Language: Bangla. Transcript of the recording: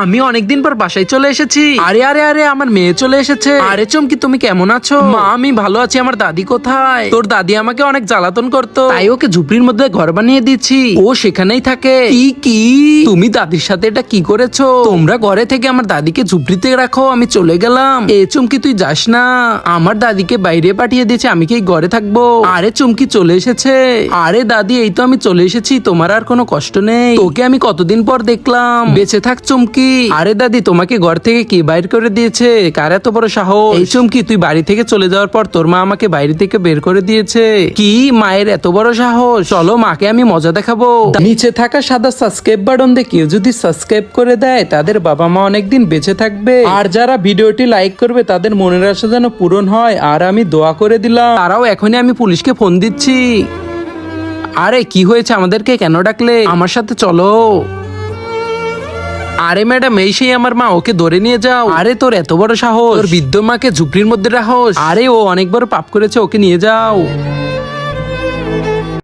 আমি অনেকদিন পর বাসায় চলে এসেছি। আরে আরে আরে আমার মেয়ে চলে এসেছে। আরে চুমকি তুমি কেমন আছো? মা আমি ভালো আছি। আমার দাদি কোথায়? তোর দাদি আমাকে অনেক জ্বালাতন করতো, তাই ওকে ঝুপড়ির মধ্যে ঘর বানিয়ে দিয়েছি, ও সেখানেই থাকে। কি তুমি দাদির সাথে এটা কি করেছো? তোমরা ঘরে থেকে আমার দাদিকে ঝুপড়িতে রাখো, আমি চলে গেলাম। এ চুমকি তুই যাস না, আমার দাদিকে বাইরে পাঠিয়ে দিয়েছে, আমি কি ঘরে থাকবো? আরে চুমকি চলে এসেছে। আরে দাদি এই তো আমি চলে এসেছি, তোমার আর কোনো কষ্ট নেই। তোকে আমি কতদিন পর দেখলাম, বেঁচে থাক চুমকি। আরে দাদি তোমাকে ঘর থেকে কি বাইর করে দিয়েছে? কার এত বড় সাহস? এই চুমকি তুই বাড়ি থেকে চলে যাওয়ার পর তোর মা আমাকে বাইরে থেকে বের করে দিয়েছে। কি মায়ের এত বড় সাহস? চলো মাকে আমি মজা দেখাবো। নিচে থাকা সাদা সাবস্ক্রাইব বাটন দিয়ে কেউ যদি সাবস্ক্রাইব করে দেয় তাদের বাবা মা অনেকদিন বেঁচে থাকবে, আর যারা ভিডিওটি লাইক করবে তাদের মনের আশা যেন পূরণ হয়, আর আমি দোয়া করে দিলাম। তারাও এখনই আমি পুলিশকে ফোন দিচ্ছি। আরে কি হয়েছে, আমাদেরকে কেন ডাকলে? আমার সাথে চলো। আরে ম্যাডাম এই সেই আমার মা, ওকে ধরে নিয়ে যাও। আরে তোর এত বড় সাহস, তোর বৃদ্ধ মাকে ঝুপড়ির মধ্যে রাখোস? আরে ও অনেক বড় পাপ করেছে, ওকে নিয়ে যাও।